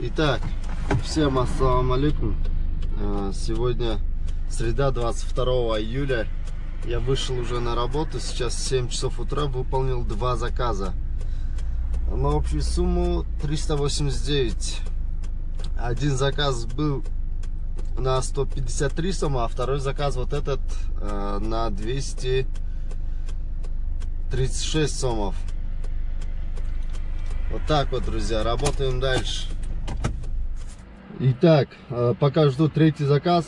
Итак, всем ассаламу алейкум. Сегодня среда, 22 июля. Я вышел уже на работу. Сейчас 7 часов утра. Выполнил 2 заказа на общую сумму 389. Один заказ был на 153 сома, а второй заказ вот этот на 236 сомов. Вот так вот, друзья, работаем дальше. Итак, пока жду третий заказ,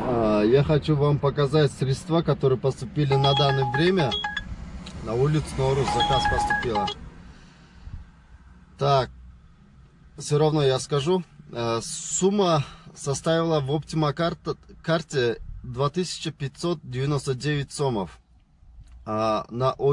я хочу вам показать средства, которые поступили на данное время. На улицу Наурус заказ поступило. Так, все равно я скажу. Сумма составила в Optima карте 2599 сомов. На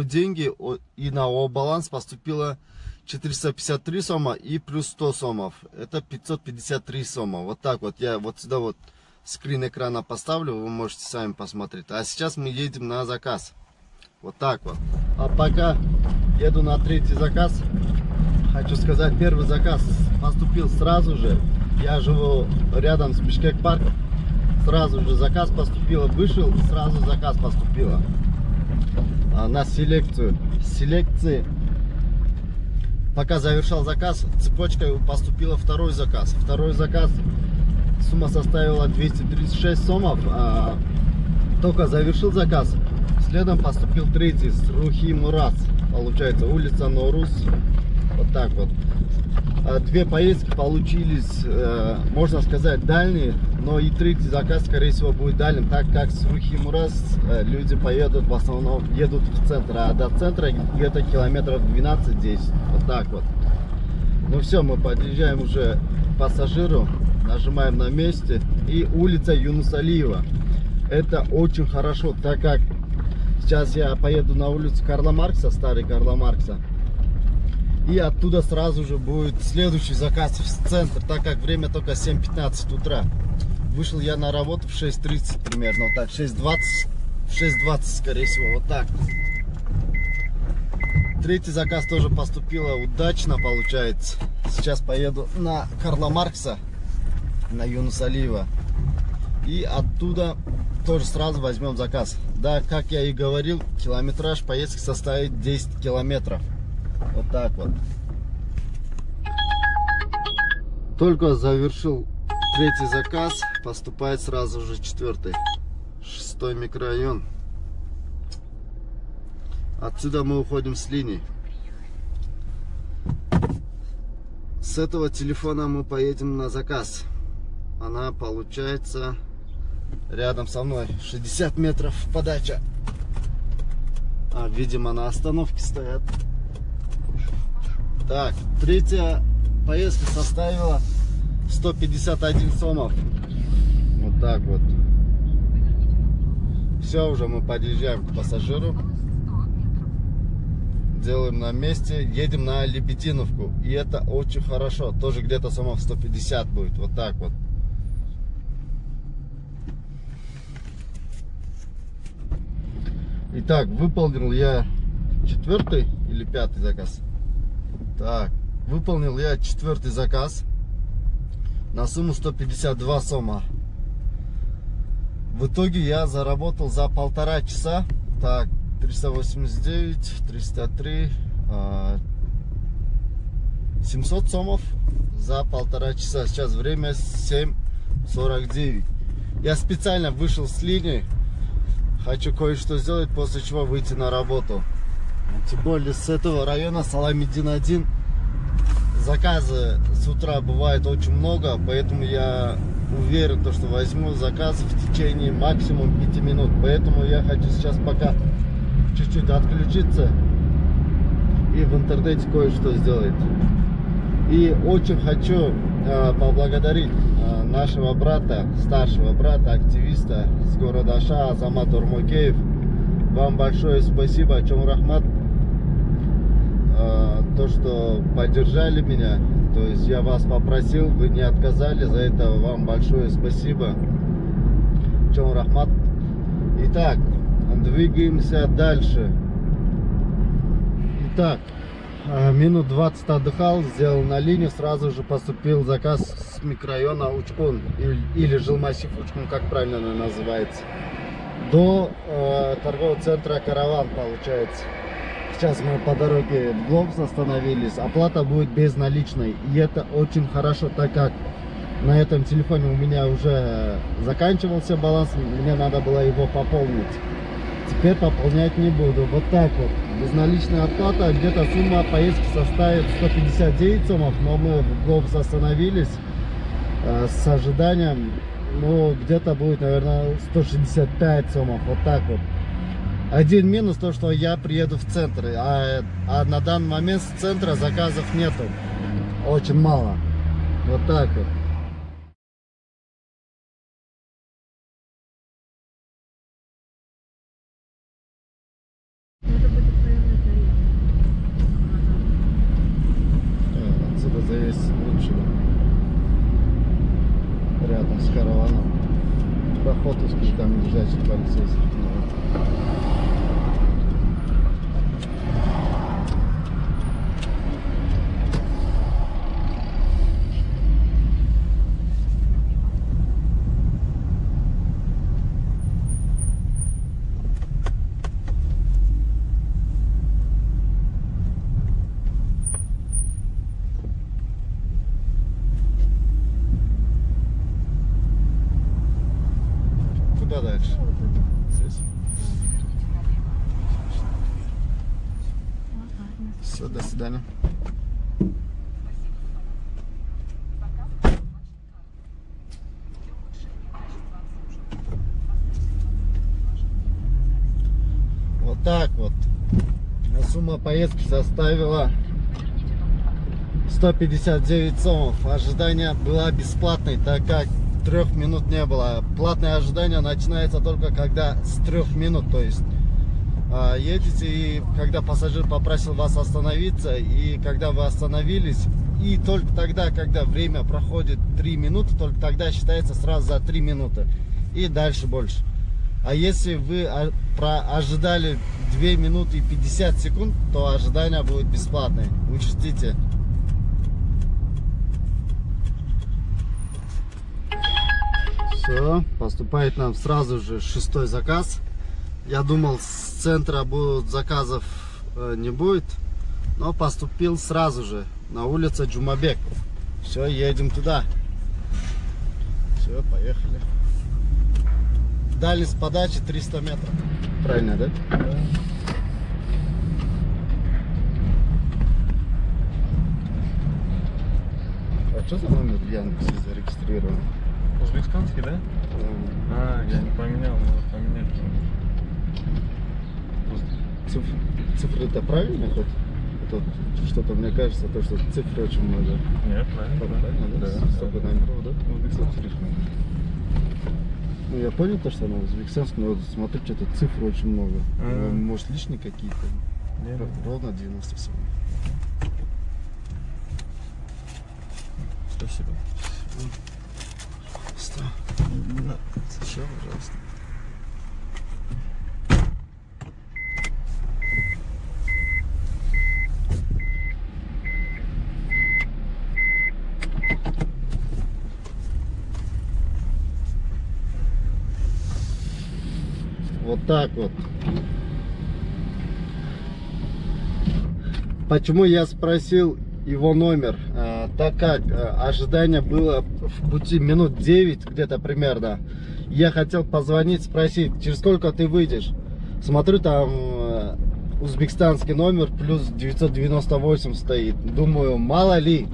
деньги и на баланс поступило 453 сома и плюс 100 сомов. Это 553 сома. Вот так вот. Я вот сюда вот скрин экрана поставлю. Вы можете сами посмотреть. А сейчас мы едем на заказ. Вот так вот. А пока еду на третий заказ, хочу сказать, первый заказ поступил сразу же. Я живу рядом с Бишкек парком. Сразу же заказ поступил. Вышел, сразу заказ поступило. На селекцию. Селекции. Пока завершал заказ, цепочкой поступила второй заказ. Второй заказ, сумма составила 236 сомов. Только завершил заказ. Следом поступил третий с Рухи Мурас. Получается, улица Наурус. Вот так вот. Две поездки получились, можно сказать, дальние. Но и третий заказ, скорее всего, будет дальним, так как с Рухи Мурас люди поедут, в основном едут в центр. А до центра где-то километров 12-10. Вот так вот. Ну все, мы подъезжаем уже к пассажиру. Нажимаем на месте. И улица Юнус Алиева. Это очень хорошо, так как сейчас я поеду на улицу Карла Маркса, старый Карла Маркса. И оттуда сразу же будет следующий заказ в центр, так как время только 7:15 утра. Вышел я на работу в 6:30 примерно, вот так, 6:20 скорее всего, вот так. Третий заказ тоже поступило удачно, получается. Сейчас поеду на Карла Маркса, на Юнус Алиева. И оттуда тоже сразу возьмем заказ. Да, как я и говорил, километраж поездки составит 10 километров. Вот так вот. Только завершил третий заказ, поступает сразу же четвертый. 6-й микрорайон. Отсюда мы уходим с линии. С этого телефона мы поедем на заказ. Она получается рядом со мной. 60 метров подача. Видимо, на остановке стоят. Так, третья поездка составила 151 сомов. Вот так вот. Все, уже мы подъезжаем к пассажиру. Делаем на месте. Едем на Лебединовку. И это очень хорошо. Тоже где-то сомов 150 будет. Вот так вот. Итак, выполнил я 4-й или 5-й заказ. Так, выполнил я 4-й заказ на сумму 152 сома. В итоге я заработал за 1,5 часа. Так, 389, 303, 700 сомов за 1,5 часа. Сейчас время 7:49. Я специально вышел с линии. Хочу кое-что сделать, после чего выйти на работу. Тем более с этого района Саламиддин-1 заказы с утра бывает очень много, поэтому я уверен, что возьму заказ в течение максимум 5 минут. Поэтому я хочу сейчас пока чуть-чуть отключиться и в интернете кое-что сделать. И очень хочу поблагодарить нашего брата, старшего брата, активиста с города Аша, Азамат Урмукеев. Вам большое спасибо, Чом Рахмат, то, что поддержали меня. То есть я вас попросил, вы не отказали, за это вам большое спасибо. Чом Рахмат. Итак, двигаемся дальше. Итак, минут 20 отдыхал, сделал на линию, сразу же поступил заказ с микрорайона Учкун, или жилмассив Учкун, как правильно она называется, до торгового центра Караван, получается. Сейчас мы по дороге в Глобус остановились, оплата будет безналичной, и это очень хорошо, так как на этом телефоне у меня уже заканчивался баланс, мне надо было его пополнить. Теперь пополнять не буду. Вот так вот. Безналичная оплата. Где-то сумма поездки составит 159 сомов. Но мы в Глобус остановились с ожиданием. Ну, где-то будет, наверное, 165 сомов. Вот так вот. Один минус то, что я приеду в центр. А на данный момент с центра заказов нету. Очень мало. Вот так вот. Отсюда заесть лучше. Рядом с караваном. Проход узкий, там лежачий полицейский. Куда дальше? Здесь? Все, до свидания. Вот так вот. Сумма поездки составила 159 сомов. Ожидание было бесплатной, так как 3 минут не было. Платное ожидание начинается только когда с 3 минут. То есть едете, и когда пассажир попросил вас остановиться, и когда вы остановились, и только тогда, когда время проходит 3 минуты, только тогда считается сразу за 3 минуты. И дальше больше. А если вы ожидали 2 минуты и 50 секунд, то ожидание будет бесплатное. Учтите. Все, поступает нам сразу же 6-й заказ. Я думал, с центра заказов не будет, но поступил сразу же на улице Джумабек. Все, едем туда. Все, поехали. Дальность подачи 300 метров. Правильно, да? Да. А что за номер в Яндексе зарегистрирован? Узбекстанский, да? А, я не поменял, надо поменять. Цифры-то правильно хоть? Что-то мне кажется, то, что цифр очень много. Нет, правильно. Правильно, да? Столько номеров, да? Узбекстанский. Ну, я понял то, что она узбекстанская, но смотри, что-то цифр очень много. Может, лишние какие-то? Ровно 97. Спасибо. Все, пожалуйста. Вот так вот. Почему я спросил его номер? Так как ожидание было в пути минут 9 где-то примерно. Я хотел позвонить, спросить, через сколько ты выйдешь. Смотрю, там узбекистанский номер плюс 998 стоит. Думаю, мало ли.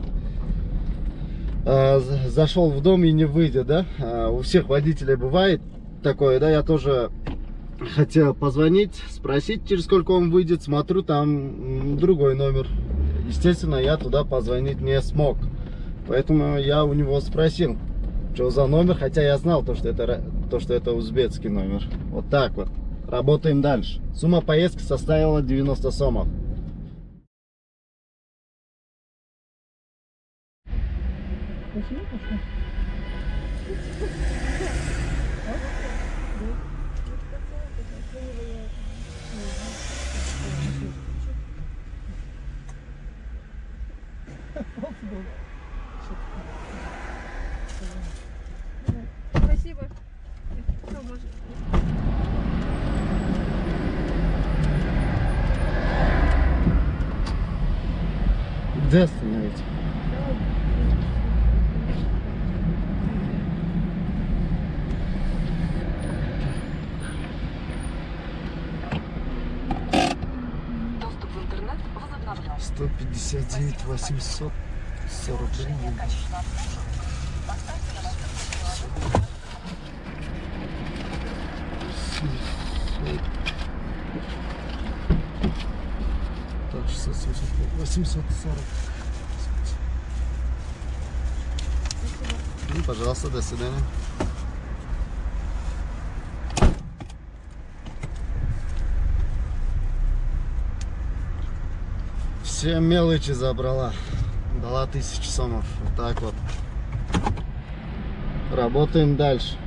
Зашел в дом и не выйдет, да? У всех водителей бывает такое, да? Я тоже хотел позвонить, спросить, через сколько он выйдет. Смотрю, там другой номер. Естественно, я туда позвонить не смог. Поэтому я у него спросил. Что за номер? Хотя я знал то, что это узбекский номер. Вот так вот. Работаем дальше. Сумма поездки составила 90 сомов. Спасибо. Что может? Где остановить? Доступ в интернет возобновлен. 159 840 гривен. Качественного обслуживания. Поставьте на настроение. Так, 675, 840. Ну, пожалуйста, до свидания. Все мелочи забрала. Дала 1000 сомов. Вот так вот. Работаем дальше.